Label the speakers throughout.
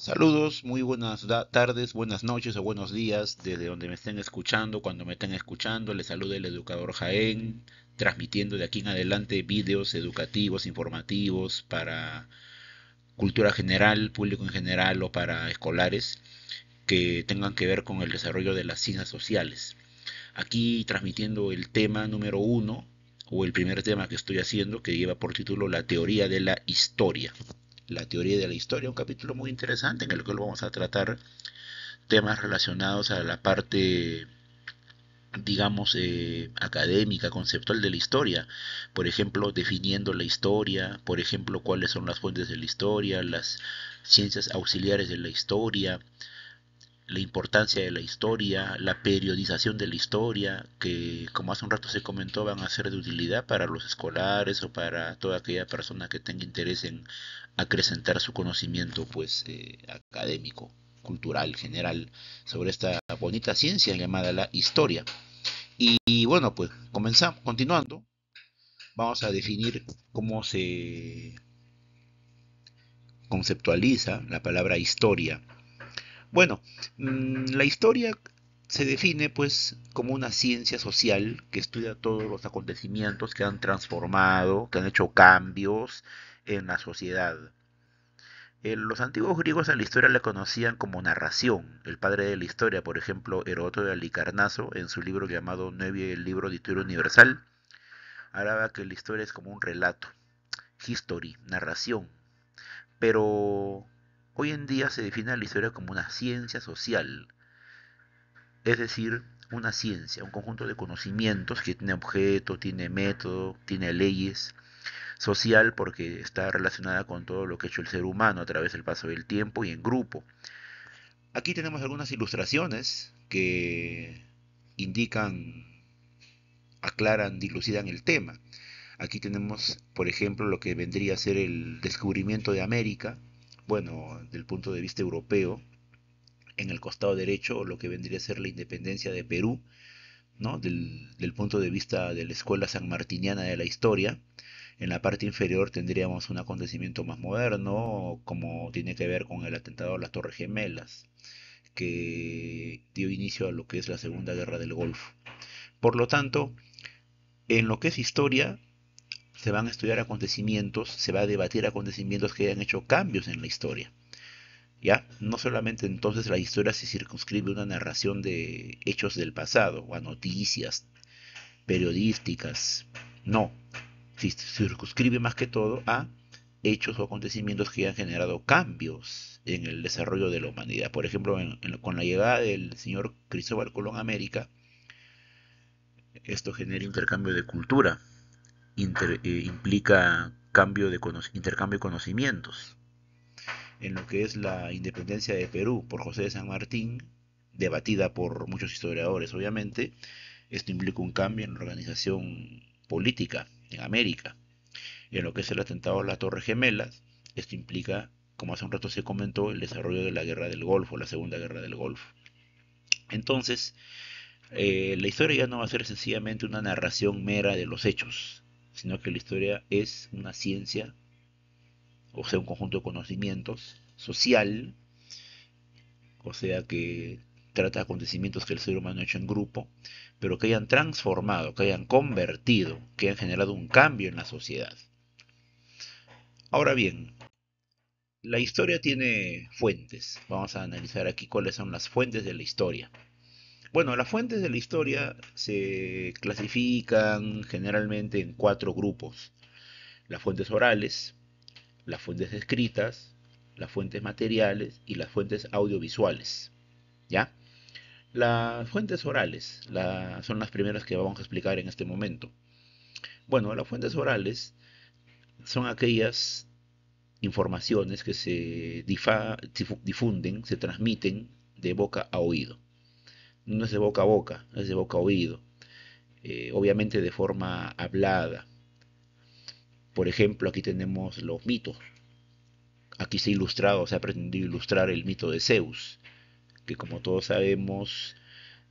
Speaker 1: Saludos, muy buenas tardes, buenas noches o buenos días desde donde me estén escuchando, cuando me estén escuchando. Les saluda el educador Jaén, transmitiendo de aquí en adelante vídeos educativos, informativos para cultura general, público en general o para escolares que tengan que ver con el desarrollo de las ciencias sociales. Aquí transmitiendo el tema número uno o el primer tema que estoy haciendo que lleva por título La teoría de la historia. La teoría de la historia, un capítulo muy interesante en el que vamos a tratar temas relacionados a la parte, digamos, académica, conceptual de la historia. Por ejemplo, definiendo la historia, por ejemplo, cuáles son las fuentes de la historia, las ciencias auxiliares de la historia, la importancia de la historia, la periodización de la historia, que como hace un rato se comentó van a ser de utilidad para los escolares o para toda aquella persona que tenga interés en acrecentar su conocimiento pues académico, cultural, general sobre esta bonita ciencia llamada la historia. Y bueno, pues comenzamos, continuando, vamos a definir cómo se conceptualiza la palabra historia. Bueno, la historia se define pues como una ciencia social que estudia todos los acontecimientos que han transformado, que han hecho cambios en la sociedad. Los antiguos griegos a la historia le conocían como narración. El padre de la historia, por ejemplo, Heródoto de Alicarnaso, en su libro llamado Nueve, el libro de historia universal, hablaba que la historia es como un relato, history, narración. Pero hoy en día se define la historia como una ciencia social, es decir, una ciencia, un conjunto de conocimientos que tiene objeto, tiene método, tiene leyes, social porque está relacionada con todo lo que ha hecho el ser humano a través del paso del tiempo y en grupo. Aquí tenemos algunas ilustraciones que indican, aclaran, dilucidan el tema. Aquí tenemos, por ejemplo, lo que vendría a ser el descubrimiento de América, bueno, del punto de vista europeo. En el costado derecho, lo que vendría a ser la independencia de Perú, ¿no? Del punto de vista de la escuela sanmartiniana de la historia. En la parte inferior tendríamos un acontecimiento más moderno, como tiene que ver con el atentado a las Torres Gemelas, que dio inicio a lo que es la Segunda Guerra del Golfo. Por lo tanto, en lo que es historia, se van a estudiar acontecimientos, se va a debatir acontecimientos que hayan hecho cambios en la historia. ¿Ya? No solamente entonces la historia se circunscribe a una narración de hechos del pasado o a noticias periodísticas. No, se circunscribe más que todo a hechos o acontecimientos que han generado cambios en el desarrollo de la humanidad. Por ejemplo, con la llegada del señor Cristóbal Colón a América, esto genera intercambio de cultura, implica intercambio de conocimientos. En lo que es la independencia de Perú por José de San Martín, debatida por muchos historiadores, obviamente, esto implica un cambio en la organización política en América. En lo que es el atentado a las Torres Gemelas, esto implica, como hace un rato se comentó, el desarrollo de la Guerra del Golfo, la Segunda Guerra del Golfo. Entonces, la historia ya no va a ser sencillamente una narración mera de los hechos, sino que la historia es una ciencia, o sea, un conjunto de conocimientos social, o sea, que trata acontecimientos que el ser humano ha hecho en grupo, pero que hayan transformado, que hayan convertido, que hayan generado un cambio en la sociedad. Ahora bien, la historia tiene fuentes. Vamos a analizar aquí cuáles son las fuentes de la historia. Bueno, las fuentes de la historia se clasifican generalmente en cuatro grupos. Las fuentes orales, las fuentes escritas, las fuentes materiales y las fuentes audiovisuales. ¿Ya? Las fuentes orales son las primeras que vamos a explicar en este momento. Bueno, las fuentes orales son aquellas informaciones que se difunden, se transmiten de boca a oído. No es de boca a boca, es de boca a oído. Obviamente de forma hablada. Por ejemplo, aquí tenemos los mitos. Aquí se ha ilustrado, se ha pretendido ilustrar el mito de Zeus, que como todos sabemos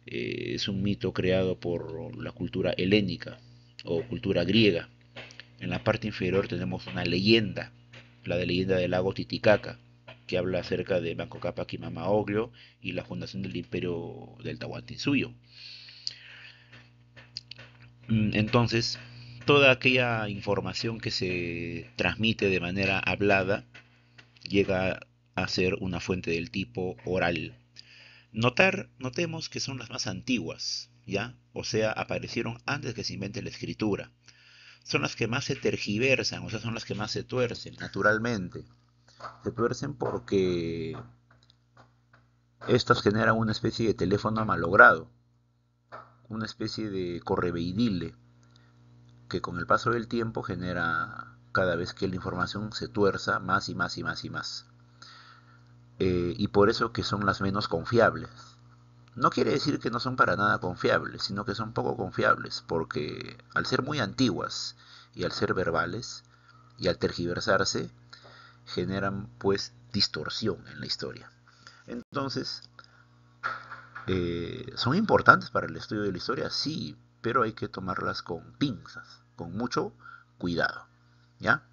Speaker 1: es un mito creado por la cultura helénica o cultura griega. En la parte inferior tenemos una leyenda, la de leyenda del lago Titicaca, que habla acerca de Manco Cápac y Mama Oglio y la fundación del imperio del Tahuantinsuyo. Entonces, toda aquella información que se transmite de manera hablada llega a ser una fuente del tipo oral. Notemos que son las más antiguas, ¿ya? O sea, aparecieron antes que se invente la escritura. Son las que más se tergiversan, o sea, son las que más se tuercen, naturalmente. Se tuercen porque estas generan una especie de teléfono malogrado, una especie de correveidile, que con el paso del tiempo genera cada vez que la información se tuerza más y más y más y más. Y por eso que son las menos confiables. No quiere decir que no son para nada confiables, sino que son poco confiables, porque al ser muy antiguas y al ser verbales y al tergiversarse, generan pues distorsión en la historia. Entonces, ¿son importantes para el estudio de la historia? Sí, pero hay que tomarlas con pinzas, con mucho cuidado, ¿ya?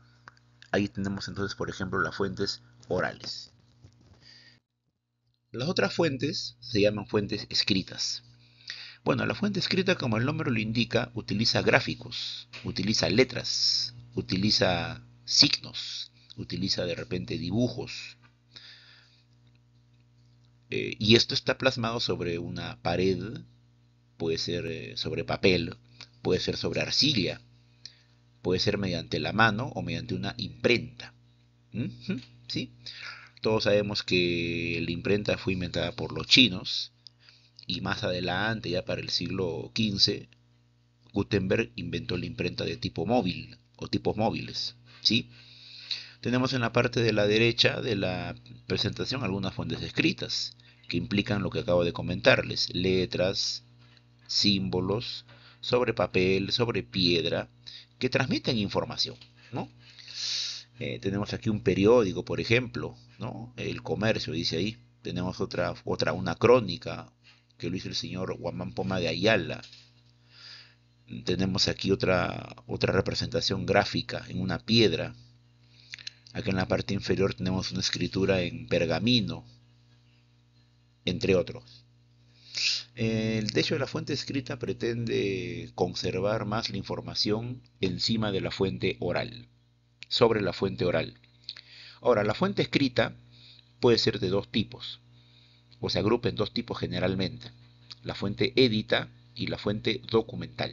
Speaker 1: Ahí tenemos entonces, por ejemplo, las fuentes orales. Las otras fuentes se llaman fuentes escritas. Bueno, la fuente escrita, como el nombre lo indica, utiliza gráficos, utiliza letras, utiliza signos, utiliza de repente dibujos. Y esto está plasmado sobre una pared, puede ser sobre papel, puede ser sobre arcilla, puede ser mediante la mano o mediante una imprenta. ¿Sí? Todos sabemos que la imprenta fue inventada por los chinos y más adelante, ya para el siglo XV, Gutenberg inventó la imprenta de tipo móvil o tipos móviles. ¿Sí? Tenemos en la parte de la derecha de la presentación algunas fuentes escritas que implican lo que acabo de comentarles: letras, símbolos, sobre papel, sobre piedra, que transmiten información, ¿no? Tenemos aquí un periódico, por ejemplo, ¿no? El Comercio dice ahí. Tenemos una crónica que lo hizo el señor Guamán Poma de Ayala. Tenemos aquí otra representación gráfica en una piedra. Aquí en la parte inferior tenemos una escritura en pergamino, entre otros. De hecho, la fuente escrita pretende conservar más la información encima de la fuente oral, sobre la fuente oral. Ahora, la fuente escrita puede ser de dos tipos, o se agrupa en dos tipos generalmente: la fuente edita y la fuente documental.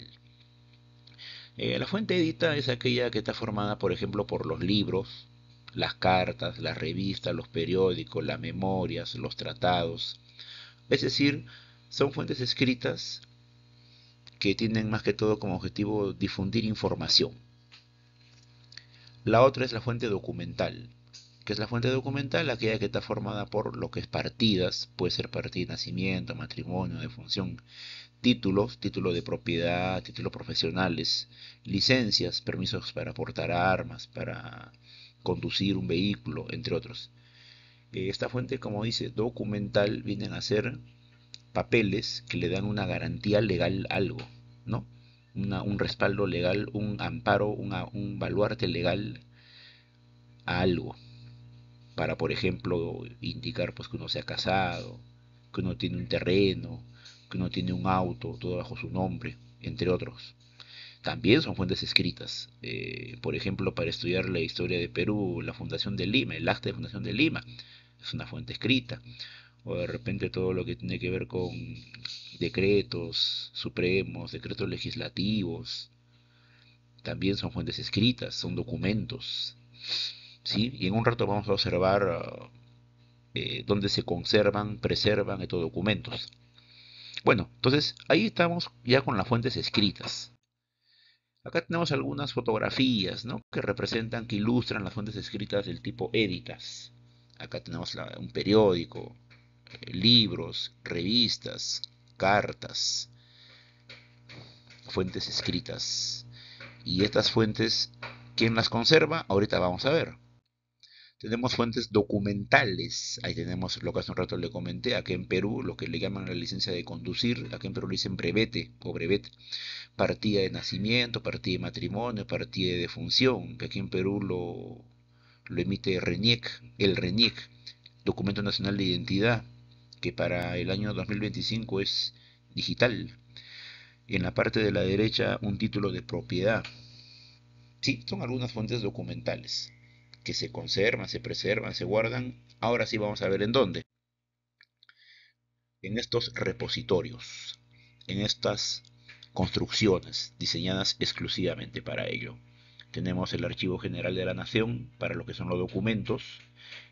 Speaker 1: La fuente edita es aquella que está formada, por ejemplo, por los libros, las cartas, las revistas, los periódicos, las memorias, los tratados. Es decir, son fuentes escritas que tienen más que todo como objetivo difundir información. La otra es la fuente documental. ¿Qué es la fuente documental? Aquella que está formada por lo que es partidas, puede ser partida de nacimiento, matrimonio, defunción, títulos, títulos de propiedad, títulos profesionales, licencias, permisos para portar armas, para conducir un vehículo, entre otros. Esta fuente, como dice, documental, vienen a ser papeles que le dan una garantía legal a algo, ¿no? Un respaldo legal, un amparo, un baluarte legal a algo, para, por ejemplo, indicar pues que uno se ha casado, que uno tiene un terreno, que uno tiene un auto, todo bajo su nombre, entre otros. También son fuentes escritas. Por ejemplo, para estudiar la historia de Perú, la Fundación de Lima, el acta de Fundación de Lima, es una fuente escrita. O de repente todo lo que tiene que ver con decretos supremos, decretos legislativos, también son fuentes escritas, son documentos. ¿Sí? Y en un rato vamos a observar dónde se conservan, preservan estos documentos. Bueno, entonces ahí estamos ya con las fuentes escritas. Acá tenemos algunas fotografías, ¿no?, que representan, que ilustran las fuentes escritas del tipo éditas. Acá tenemos un periódico, libros, revistas, cartas, fuentes escritas. Y estas fuentes, ¿quién las conserva? Ahorita vamos a ver. Tenemos fuentes documentales. Ahí tenemos lo que hace un rato le comenté. Aquí en Perú, lo que le llaman la licencia de conducir. Aquí en Perú le dicen brevete o brevet. Partida de nacimiento, partida de matrimonio, partida de defunción. Que aquí en Perú lo emite el RENIEC, Documento Nacional de Identidad, que para el año 2025 es digital. Y en la parte de la derecha un título de propiedad. Sí, son algunas fuentes documentales que se conservan, se preservan, se guardan. Ahora sí vamos a ver en dónde. En estos repositorios, en estas construcciones diseñadas exclusivamente para ello. Tenemos el Archivo General de la Nación para lo que son los documentos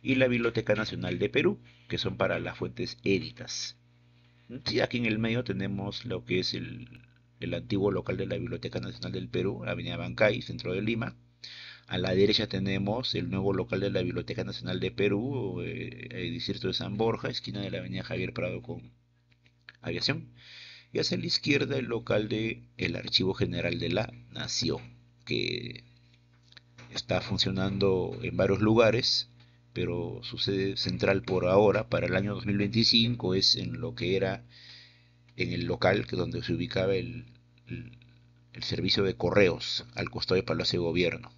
Speaker 1: y la Biblioteca Nacional de Perú, que son para las fuentes éditas. Sí, aquí en el medio tenemos lo que es el antiguo local de la Biblioteca Nacional del Perú, Avenida Bancay, centro de Lima. A la derecha tenemos el nuevo local de la Biblioteca Nacional de Perú, el distrito de San Borja, esquina de la Avenida Javier Prado con Aviación. Y hacia la izquierda el local de el Archivo General de la Nación, que está funcionando en varios lugares, pero su sede central por ahora, para el año 2025, es en lo que era en el local que donde se ubicaba el servicio de correos al costado del Palacio de Gobierno.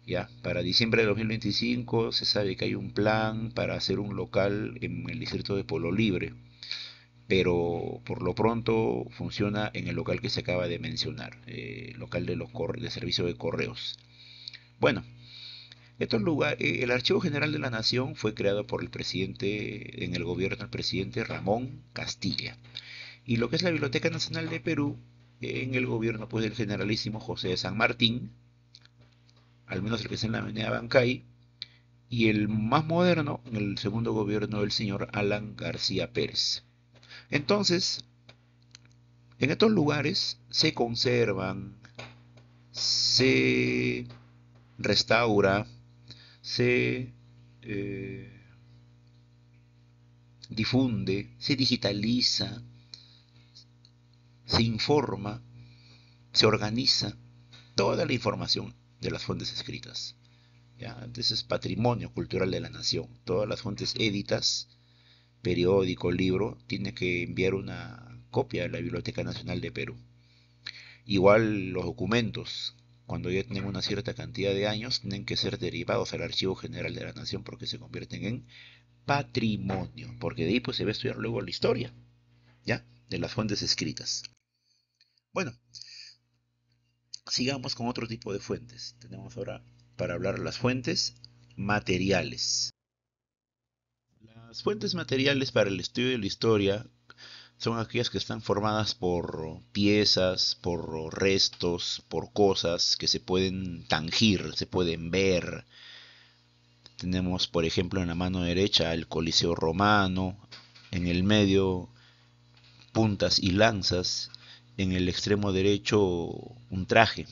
Speaker 1: Ya, para diciembre de 2025 se sabe que hay un plan para hacer un local en el distrito de Polo Libre, pero por lo pronto funciona en el local que se acaba de mencionar, local de servicio de correos. Bueno, el Archivo General de la Nación fue creado por el presidente, en el gobierno del presidente Ramón Castilla. Y lo que es la Biblioteca Nacional de Perú, en el gobierno pues del generalísimo José de San Martín, al menos el que está en la avenida Bancay, y el más moderno en el segundo gobierno del señor Alan García Pérez. Entonces, en estos lugares se conservan, se restaura, se difunde, se digitaliza, se informa, se organiza toda la información de las fuentes escritas. ¿Ya? Entonces es patrimonio cultural de la nación. Todas las fuentes éditas, periódico, libro, tiene que enviar una copia a la Biblioteca Nacional de Perú. Igual los documentos, cuando ya tienen una cierta cantidad de años, tienen que ser derivados al Archivo General de la Nación porque se convierten en patrimonio, porque de ahí pues se va a estudiar luego la historia, ¿ya? De las fuentes escritas. Bueno, sigamos con otro tipo de fuentes. Tenemos ahora para hablar las fuentes materiales. Las fuentes materiales para el estudio de la historia son aquellas que están formadas por piezas, por restos, por cosas que se pueden tangir, se pueden ver. Tenemos, por ejemplo, en la mano derecha el Coliseo Romano, en el medio puntas y lanzas, en el extremo derecho un traje.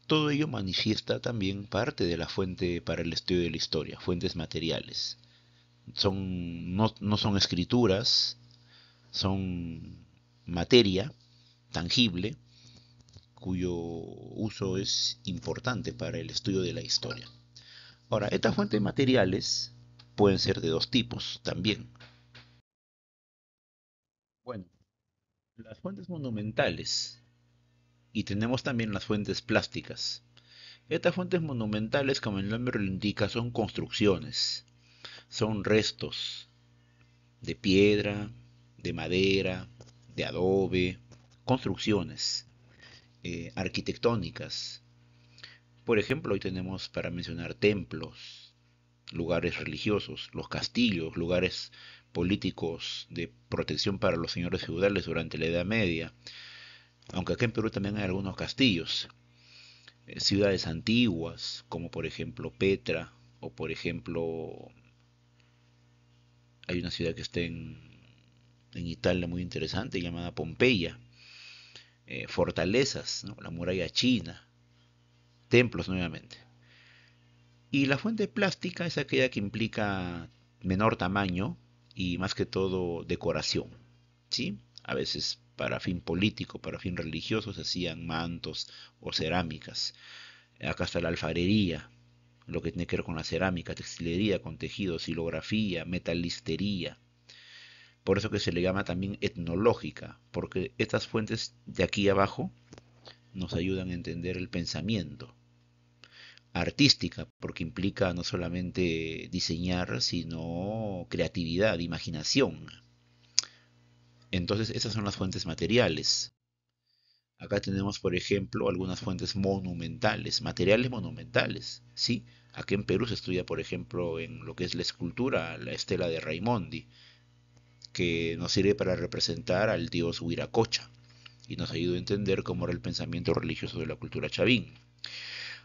Speaker 1: Todo ello manifiesta también parte de la fuente para el estudio de la historia, fuentes materiales. No son escrituras, son materia tangible cuyo uso es importante para el estudio de la historia. Ahora, estas fuentes materiales pueden ser de dos tipos también. Bueno, las fuentes monumentales y tenemos también las fuentes plásticas. Estas fuentes monumentales, como el nombre lo indica, son construcciones, son restos de piedra, de madera, de adobe, construcciones arquitectónicas. Por ejemplo, hoy tenemos para mencionar templos, lugares religiosos, los castillos, lugares políticos de protección para los señores feudales durante la Edad Media, aunque acá en Perú también hay algunos castillos, ciudades antiguas, como por ejemplo Petra, o por ejemplo hay una ciudad que está en Italia muy interesante llamada Pompeya, fortalezas, ¿no? La muralla china, templos nuevamente. Y la fuente plástica es aquella que implica menor tamaño y más que todo decoración, ¿sí? A veces para fin político, para fin religioso se hacían mantos o cerámicas. Acá está la alfarería, lo que tiene que ver con la cerámica, textilería con tejidos, silografía, metalistería. Por eso que se le llama también etnológica, porque estas fuentes de aquí abajo nos ayudan a entender el pensamiento. artística, porque implica no solamente diseñar, sino creatividad, imaginación. Entonces, esas son las fuentes materiales. Acá tenemos, por ejemplo, algunas fuentes monumentales, materiales monumentales, ¿sí? Aquí en Perú se estudia, por ejemplo, en lo que es la escultura, la estela de Raimondi, que nos sirve para representar al dios Huiracocha y nos ayuda a entender cómo era el pensamiento religioso de la cultura chavín.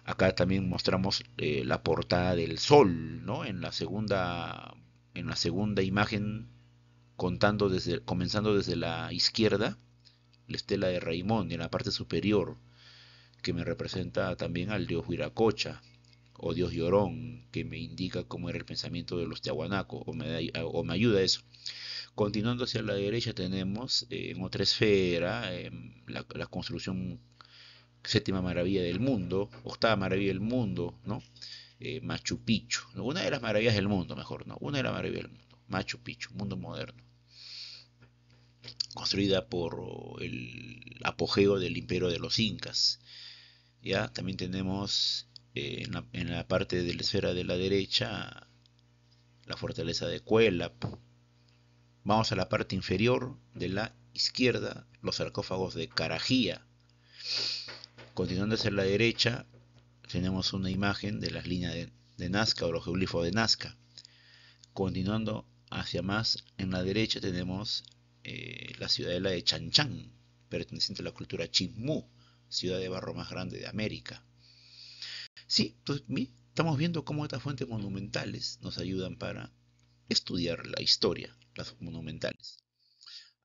Speaker 1: Acá también mostramos la portada del sol, ¿no? En la segunda imagen, comenzando desde la izquierda, la estela de Raimón en la parte superior, que me representa también al dios Huiracocha o dios Llorón, que me indica cómo era el pensamiento de los Tiahuanaco, o me ayuda a eso. Continuando hacia la derecha tenemos en otra esfera la construcción séptima maravilla del mundo, octava maravilla del mundo, ¿no? Machu Picchu, ¿no? Una de las maravillas del mundo, mejor, ¿no? Una de las maravillas del mundo, Machu Picchu, mundo moderno, construida por el apogeo del imperio de los incas. Ya también tenemos en la parte de la esfera de la derecha la fortaleza de Cuelap. Vamos a la parte inferior de la izquierda, los sarcófagos de Carajía. Continuando hacia la derecha, tenemos una imagen de las líneas de Nazca o los geoglifos de Nazca. Continuando hacia más en la derecha tenemos la ciudadela de Chan, perteneciente a la cultura Chimú, ciudad de barro más grande de América. Sí, entonces estamos viendo cómo estas fuentes monumentales nos ayudan para estudiar la historia, las monumentales.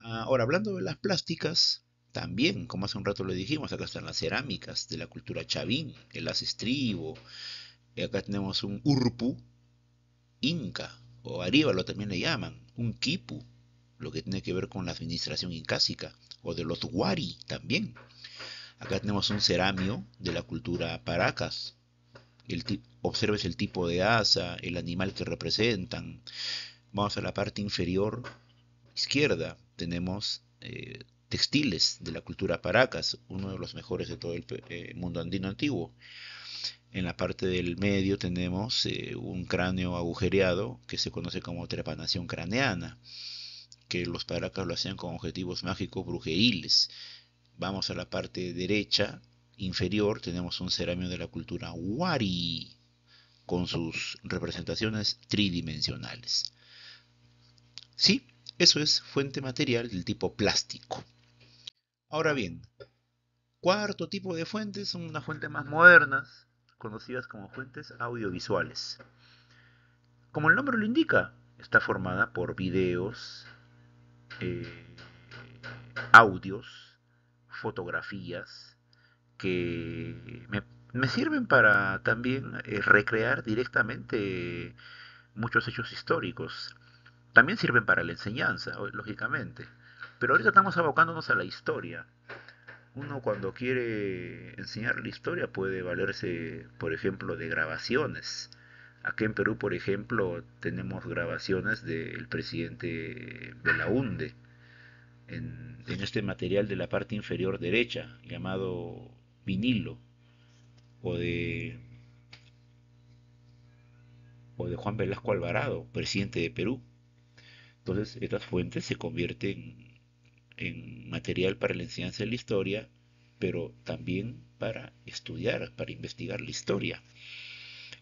Speaker 1: Ahora, hablando de las plásticas, también, como hace un rato le dijimos, acá están las cerámicas de la cultura chavín, el haz estribo, y acá tenemos un urpu inca, o aríbalo también le llaman, un quipu, lo que tiene que ver con la administración incásica, o de los wari también. Acá tenemos un ceramio de la cultura paracas. Observes el tipo de asa, el animal que representan. Vamos a la parte inferior izquierda, tenemos textiles de la cultura paracas, uno de los mejores de todo el mundo andino antiguo. En la parte del medio tenemos un cráneo agujereado que se conoce como trepanación craneana, que los paracas lo hacían con objetivos mágicos brujeriles. Vamos a la parte derecha inferior, tenemos un ceramio de la cultura Wari, con sus representaciones tridimensionales. Sí, eso es fuente material del tipo plástico. Ahora bien, cuarto tipo de fuentes son unas fuentes más modernas, conocidas como fuentes audiovisuales. Como el nombre lo indica, está formada por videos, eh, audios, fotografías, que me sirven para también recrear directamente muchos hechos históricos. También sirven para la enseñanza, lógicamente. Pero ahorita estamos abocándonos a la historia. Uno cuando quiere enseñar la historia puede valerse, por ejemplo, de grabaciones. Aquí en Perú, por ejemplo, tenemos grabaciones del presidente Belaúnde en este material de la parte inferior derecha, llamado vinilo, o de, o de Juan Velasco Alvarado, presidente de Perú. Entonces, estas fuentes se convierten en material para la enseñanza de la historia, pero también para estudiar, para investigar la historia.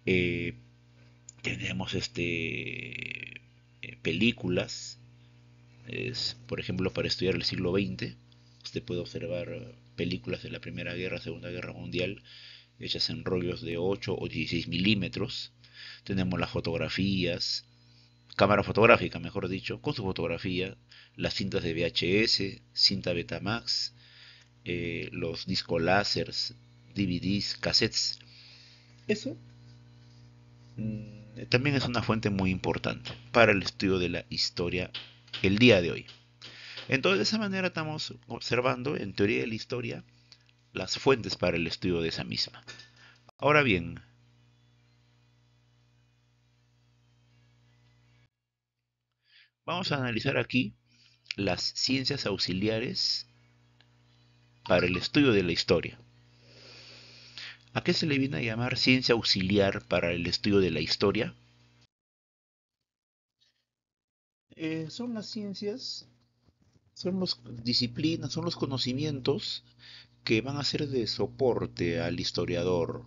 Speaker 1: Eh, tenemos películas, por ejemplo, para estudiar el siglo XX. Usted puede observar películas de la Primera Guerra, Segunda Guerra Mundial, hechas en rollos de 8 o 16 milímetros. Tenemos las fotografías, cámara fotográfica, mejor dicho, con su fotografía, las cintas de VHS, cinta Betamax, los discos láseres, DVDs, cassettes. Eso también es una fuente muy importante para el estudio de la historia el día de hoy. Entonces, de esa manera estamos observando, en teoría de la historia, las fuentes para el estudio de esa misma. Ahora bien, vamos a analizar aquí las ciencias auxiliares para el estudio de la historia. ¿A qué se le viene a llamar ciencia auxiliar para el estudio de la historia? Son las ciencias, son las disciplinas, son los conocimientos que van a ser de soporte al historiador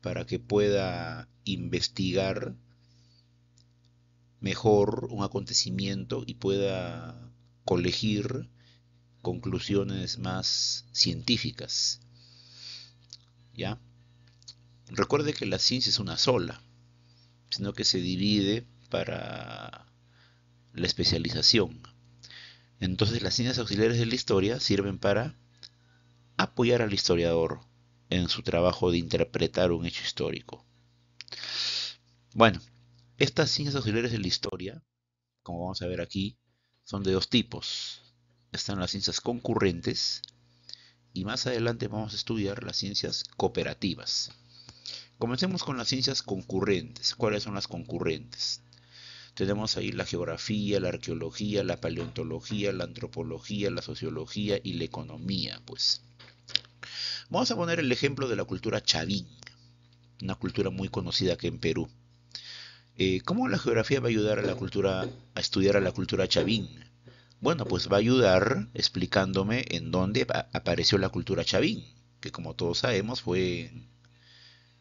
Speaker 1: para que pueda investigar mejor un acontecimiento y pueda colegir conclusiones más científicas. ¿Ya? Recuerde que la ciencia es una sola, sino que se divide para la especialización. Entonces las ciencias auxiliares de la historia sirven para apoyar al historiador en su trabajo de interpretar un hecho histórico. Bueno, estas ciencias auxiliares de la historia, como vamos a ver aquí, son de dos tipos. Están las ciencias concurrentes y más adelante vamos a estudiar las ciencias cooperativas. Comencemos con las ciencias concurrentes. ¿Cuáles son las concurrentes? Tenemos ahí la geografía, la arqueología, la paleontología, la antropología, la sociología y la economía, pues. Vamos a poner el ejemplo de la cultura chavín, una cultura muy conocida aquí en Perú. ¿Cómo la geografía va a ayudar a la cultura, a estudiar a la cultura chavín? Bueno, pues va a ayudar explicándome en dónde apareció la cultura chavín, que como todos sabemos fue,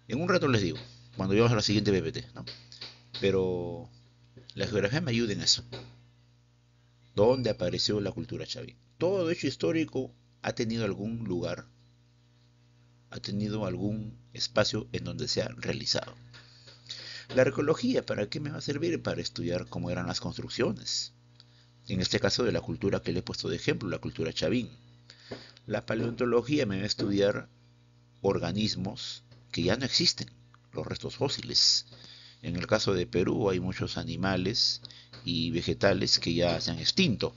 Speaker 1: en un rato les digo, cuando lleguemos a la siguiente PPT, ¿no? Pero la geografía me ayuda en eso. ¿Dónde apareció la cultura chavín? Todo hecho histórico ha tenido algún lugar, ha tenido algún espacio en donde se ha realizado. La arqueología, ¿para qué me va a servir? Para estudiar cómo eran las construcciones. En este caso de la cultura que le he puesto de ejemplo, la cultura chavín. La paleontología me va a estudiar organismos que ya no existen, los restos fósiles. En el caso de Perú hay muchos animales y vegetales que ya se han extinto.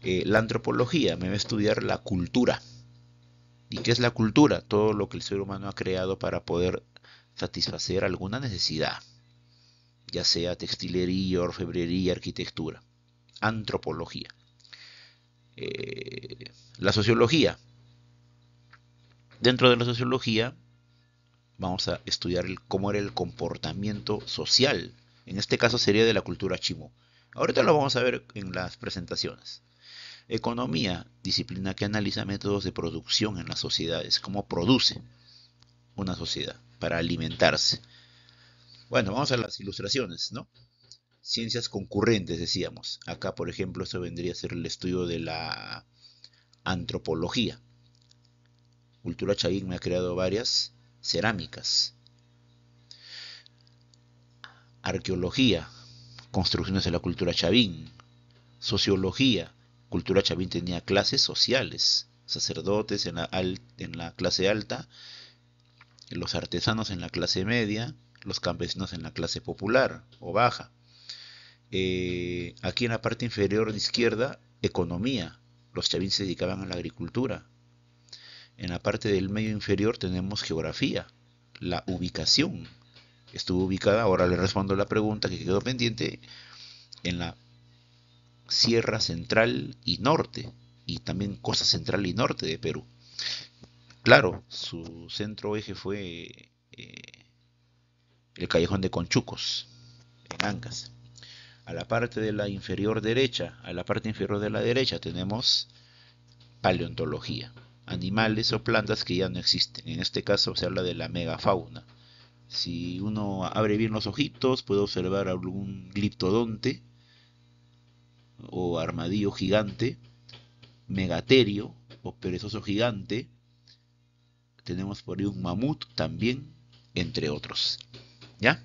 Speaker 1: La antropología me va a estudiar la cultura. ¿Y qué es la cultura? Todo lo que el ser humano ha creado para poder satisfacer alguna necesidad, ya sea textilería, orfebrería, arquitectura. Antropología. La sociología. Dentro de la sociología vamos a estudiar cómo era el comportamiento social. En este caso sería de la cultura chimú. Ahorita lo vamos a ver en las presentaciones. Economía, disciplina que analiza métodos de producción en las sociedades, cómo produce una sociedad para alimentarse. Bueno, vamos a las ilustraciones, ¿no? Ciencias concurrentes, decíamos. Acá, por ejemplo, esto vendría a ser el estudio de la antropología. Cultura chavín me ha creado varias cerámicas. Arqueología, construcciones de la cultura chavín. Sociología, cultura chavín tenía clases sociales, sacerdotes en la clase alta, los artesanos en la clase media, los campesinos en la clase popular o baja. Aquí en la parte inferior de izquierda, economía, los chavín se dedicaban a la agricultura. En la parte del medio inferior tenemos geografía, la ubicación. Estuvo ubicada, ahora le respondo la pregunta que quedó pendiente, en la Sierra Central y Norte, y también Costa Central y Norte de Perú. Claro, su centro eje fue el Callejón de Conchucos, en Ancash. A la parte de la inferior derecha, a la parte inferior de la derecha tenemos paleontología, animales o plantas que ya no existen. En este caso se habla de la megafauna. Si uno abre bien los ojitos, puede observar algún gliptodonte o armadillo gigante, megaterio o perezoso gigante. Tenemos por ahí un mamut también, entre otros. ¿Ya?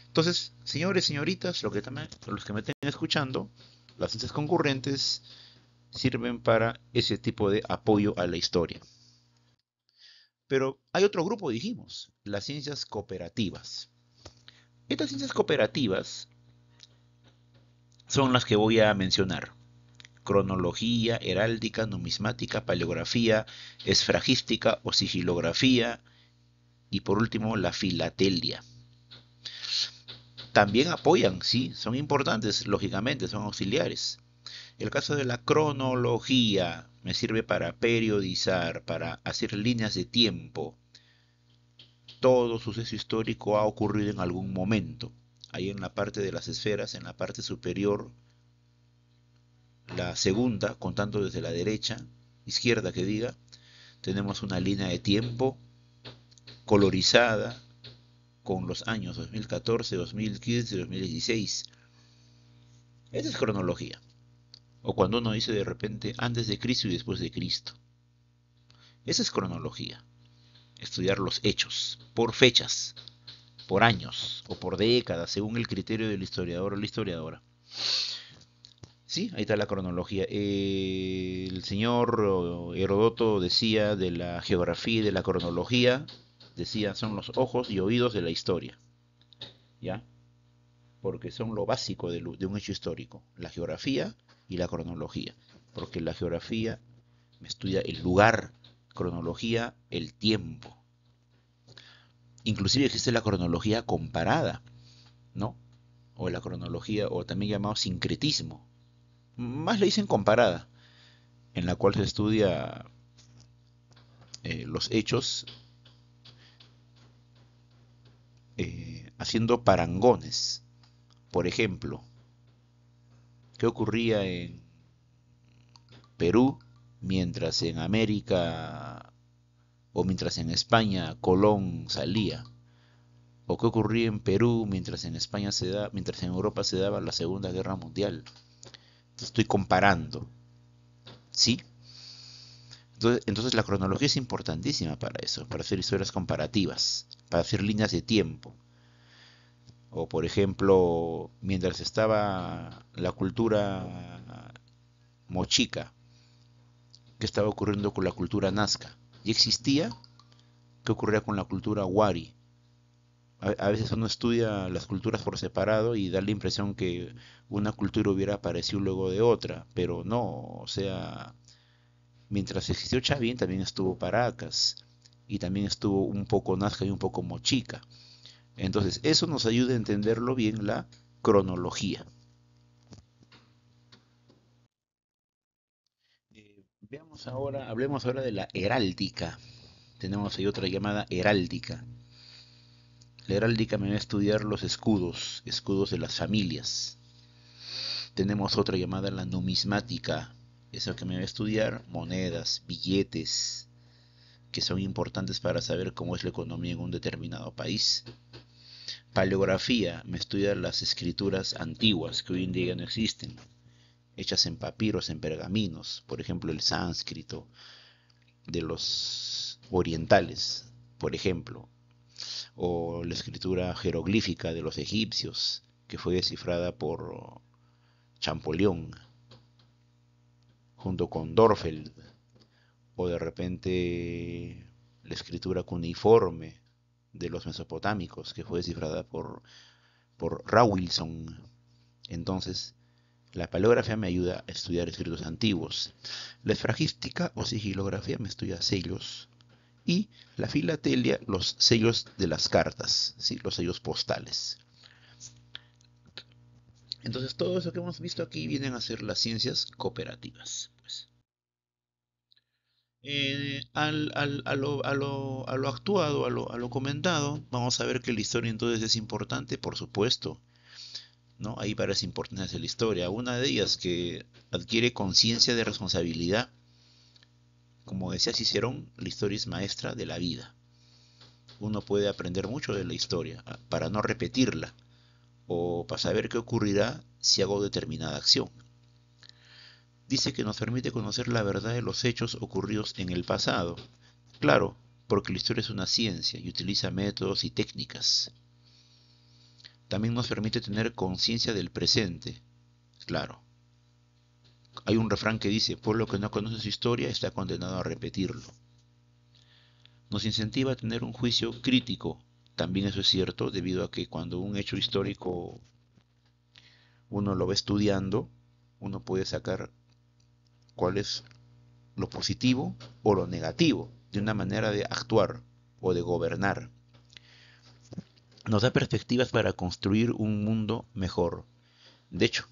Speaker 1: Entonces, señores, señoritas, los que me estén escuchando, las ciencias concurrentes sirven para ese tipo de apoyo a la historia. Pero hay otro grupo, dijimos, las ciencias cooperativas. Estas ciencias cooperativas son las que voy a mencionar. Cronología, heráldica, numismática, paleografía, esfragística o sigilografía y por último la filatelia. También apoyan, sí, son importantes, lógicamente, son auxiliares. El caso de la cronología me sirve para periodizar, para hacer líneas de tiempo. Todo suceso histórico ha ocurrido en algún momento. Ahí en la parte de las esferas, en la parte superior, la segunda, contando desde la derecha, izquierda que diga, tenemos una línea de tiempo colorizada con los años 2014, 2015, 2016. Esa es cronología. O cuando uno dice de repente antes de Cristo y después de Cristo. Esa es cronología. Estudiar los hechos por fechas, por años o por décadas, según el criterio del historiador o la historiadora. Sí, ahí está la cronología. El señor Herodoto decía de la geografía y de la cronología, decía son los ojos y oídos de la historia, ¿ya? Porque son lo básico de un hecho histórico, la geografía y la cronología. Porque la geografía me estudia el lugar, cronología, el tiempo. Inclusive existe la cronología comparada, ¿no? O la cronología, o también llamado sincretismo. Más le dicen comparada, en la cual se estudia los hechos haciendo parangones. Por ejemplo, ¿qué ocurría en Perú mientras en América o mientras en España Colón salía? ¿O qué ocurría en Perú mientras en España mientras en Europa se daba la Segunda Guerra Mundial? Estoy comparando, ¿sí? Entonces la cronología es importantísima para eso, para hacer historias comparativas, para hacer líneas de tiempo. O por ejemplo, mientras estaba la cultura mochica, ¿qué estaba ocurriendo con la cultura nazca? ¿Ya existía? ¿Qué ocurría con la cultura wari? A veces uno estudia las culturas por separado y da la impresión que una cultura hubiera aparecido luego de otra, pero no, o sea, mientras existió Chavín también estuvo Paracas y también estuvo un poco Nazca y un poco Mochica. Entonces, eso nos ayuda a entenderlo bien la cronología. Hablemos ahora de la heráldica. Tenemos ahí otra llamada heráldica. La heráldica me va a estudiar los escudos, escudos de las familias. Tenemos otra llamada la numismática, esa que me va a estudiar monedas, billetes, que son importantes para saber cómo es la economía en un determinado país. Paleografía me estudia las escrituras antiguas que hoy en día ya no existen, hechas en papiros, en pergaminos, por ejemplo el sánscrito de los orientales, por ejemplo, o la escritura jeroglífica de los egipcios, que fue descifrada por Champollion junto con Dorfeld, o de repente la escritura cuneiforme de los mesopotámicos, que fue descifrada por Rawlinson. Entonces, la paleografía me ayuda a estudiar escritos antiguos. La esfragística o sigilografía me estudia sellos. Y la filatelia, los sellos de las cartas, ¿sí? Los sellos postales. Entonces, todo eso que hemos visto aquí vienen a ser las ciencias cooperativas. Pues. A lo actuado, a lo comentado, vamos a ver que la historia entonces es importante, por supuesto, ¿no? Hay varias importancias de la historia. Una de ellas que adquiere conciencia de responsabilidad. Como decía Cicerón, la historia es maestra de la vida. Uno puede aprender mucho de la historia para no repetirla o para saber qué ocurrirá si hago determinada acción. Dice que nos permite conocer la verdad de los hechos ocurridos en el pasado. Claro, porque la historia es una ciencia y utiliza métodos y técnicas. También nos permite tener conciencia del presente. Claro, hay un refrán que dice, pueblo que no conoce su historia está condenado a repetirlo. Nos incentiva a tener un juicio crítico. También eso es cierto, debido a que cuando un hecho histórico uno lo va estudiando, uno puede sacar cuál es lo positivo o lo negativo de una manera de actuar o de gobernar. Nos da perspectivas para construir un mundo mejor. De hecho,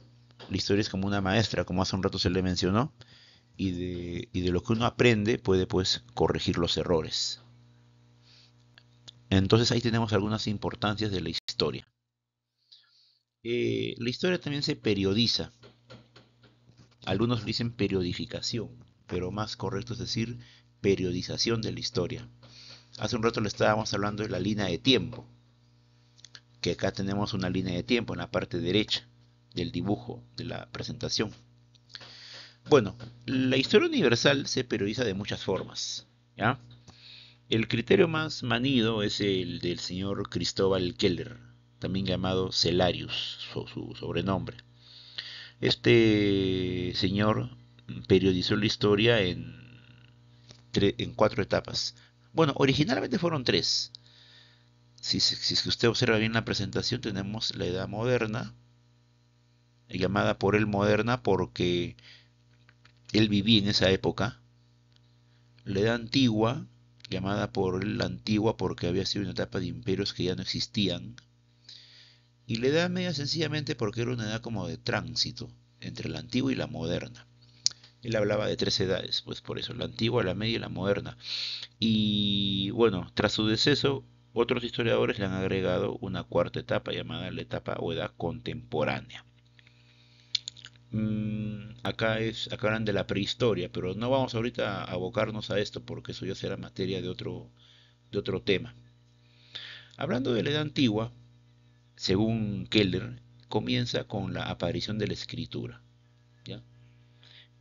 Speaker 1: La historia es como una maestra, como hace un rato se le mencionó, y de lo que uno aprende puede pues corregir los errores. Entonces ahí tenemos algunas importancias de la historia. La historia también se periodiza. Algunos dicen periodificación, pero más correcto es decir periodización de la historia. Hace un rato le estábamos hablando de la línea de tiempo, que acá tenemos una línea de tiempo en la parte derecha del dibujo de la presentación. Bueno, la historia universal se periodiza de muchas formas, ¿ya? El criterio más manido es el del señor Cristóbal Keller, también llamado Celarius, su sobrenombre. Este señor periodizó la historia en cuatro etapas. Bueno, originalmente fueron tres. Si usted observa bien la presentación, tenemos la Edad Moderna, llamada por él moderna porque él vivía en esa época. La Edad Antigua, llamada por él la Antigua porque había sido una etapa de imperios que ya no existían. Y la Edad Media sencillamente porque era una edad como de tránsito entre la antigua y la moderna. Él hablaba de tres edades, pues por eso, la antigua, la media y la moderna. Y bueno, tras su deceso, otros historiadores le han agregado una cuarta etapa llamada la etapa o edad contemporánea. Acá hablan de la prehistoria, pero no vamos ahorita a abocarnos a esto porque eso ya será materia de otro tema. Hablando de la edad antigua, según Keller, comienza con la aparición de la escritura, ¿ya?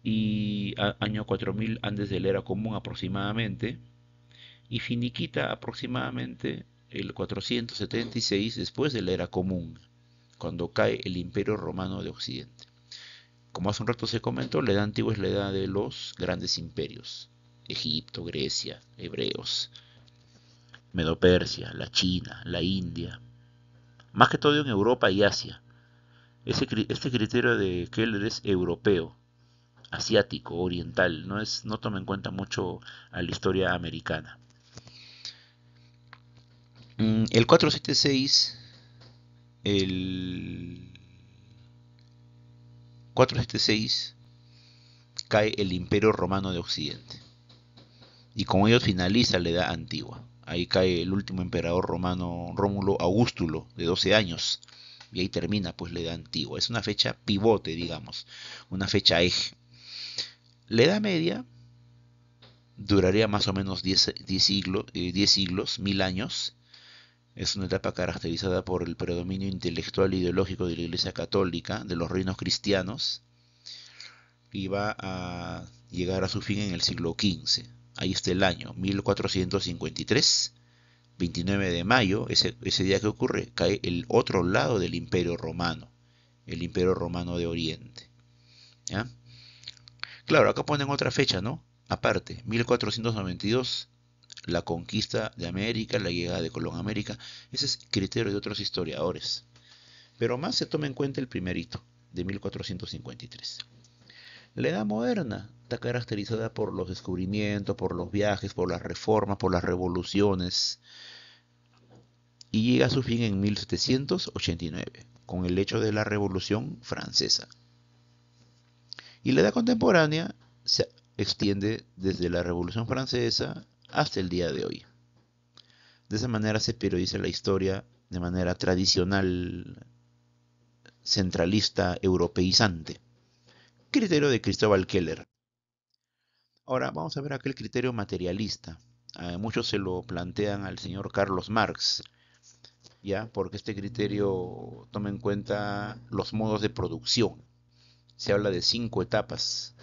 Speaker 1: Y año 4000 antes de la era común aproximadamente, y finiquita aproximadamente el 476 después de la era común, cuando cae el Imperio Romano de Occidente. Como hace un rato se comentó, la edad antigua es la edad de los grandes imperios: Egipto, Grecia, hebreos, Medo-Persia, la China, la India, más que todo en Europa y Asia. Este criterio de Keller es europeo, asiático, oriental, no toma en cuenta mucho a la historia americana. El 476, el 476 cae el Imperio Romano de Occidente y con ello finaliza la Edad Antigua. Ahí cae el último emperador romano, Rómulo Augustulo, de 12 años, y ahí termina pues la Edad Antigua. Es una fecha pivote, digamos, una fecha eje. La Edad Media duraría más o menos 10 siglos, 1000 años. Es una etapa caracterizada por el predominio intelectual e ideológico de la Iglesia Católica, de los reinos cristianos, y va a llegar a su fin en el siglo XV. Ahí está el año 1453, 29 de mayo, ese día que ocurre, cae el otro lado del Imperio Romano, el Imperio Romano de Oriente. ¿Ya? Claro, acá ponen otra fecha, ¿no? Aparte, 1492, la conquista de América, la llegada de Colón a América. Ese es criterio de otros historiadores. Pero más se toma en cuenta el primer hito, de 1453. La Edad Moderna está caracterizada por los descubrimientos, por los viajes, por las reformas, por las revoluciones, y llega a su fin en 1789, con el hecho de la Revolución Francesa. Y la Edad Contemporánea se extiende desde la Revolución Francesa hasta el día de hoy. De esa manera se periodiza la historia de manera tradicional, centralista, europeizante. Criterio de Cristóbal Keller. Ahora vamos a ver aquel criterio materialista. Muchos se lo plantean al señor Carlos Marx, ¿ya? Porque este criterio toma en cuenta los modos de producción. Se habla de 5 etapas.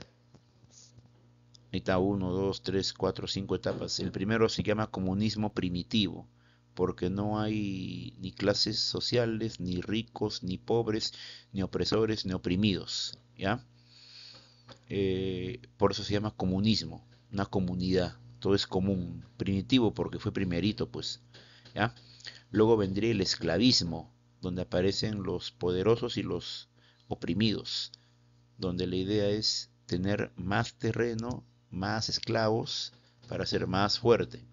Speaker 1: Ahí está 1, 2, 3, 4, 5 etapas. El primero se llama comunismo primitivo, porque no hay ni clases sociales, ni ricos, ni pobres, ni opresores, ni oprimidos, ¿ya? Por eso se llama comunismo, una comunidad, todo es común, primitivo porque fue primerito, pues, ¿ya? Luego vendría el esclavismo, donde aparecen los poderosos y los oprimidos, donde la idea es tener más terreno, más esclavos para ser más fuerte.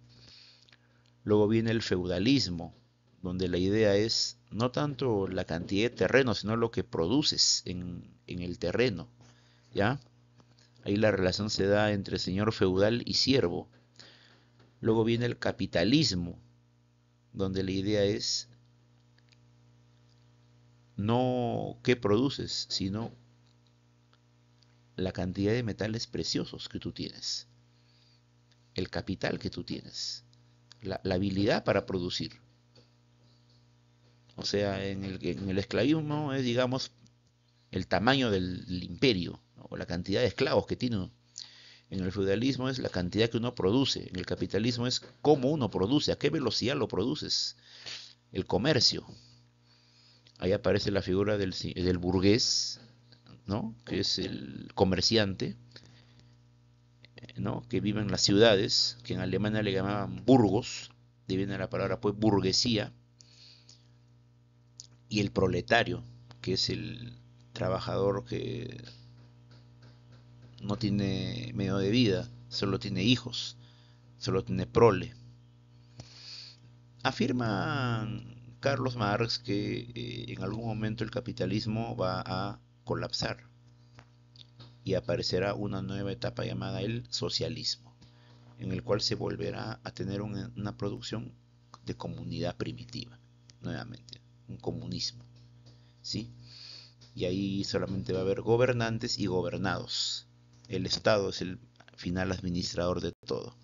Speaker 1: Luego viene el feudalismo, donde la idea es no tanto la cantidad de terreno, sino lo que produces en el terreno, ¿ya? Ahí la relación se da entre señor feudal y siervo. Luego viene el capitalismo, donde la idea es no qué produces, sino la cantidad de metales preciosos que tú tienes, el capital que tú tienes, la habilidad para producir. O sea, en el esclavismo es, digamos, el tamaño del imperio, ¿no? O la cantidad de esclavos que tiene uno. En el feudalismo es la cantidad que uno produce. En el capitalismo es cómo uno produce, a qué velocidad lo produces. El comercio. Ahí aparece la figura del burgués, ¿no? Que es el comerciante, ¿no? Que vive en las ciudades, que en Alemania le llamaban burgos, de viene la palabra pues burguesía, y el proletario, que es el trabajador que no tiene medio de vida, solo tiene hijos, solo tiene prole. Afirma Carlos Marx que en algún momento el capitalismo va a colapsar y aparecerá una nueva etapa llamada el socialismo, en el cual se volverá a tener una producción de comunidad primitiva, nuevamente, un comunismo, ¿sí? Y ahí solamente va a haber gobernantes y gobernados. El Estado es el final administrador de todo.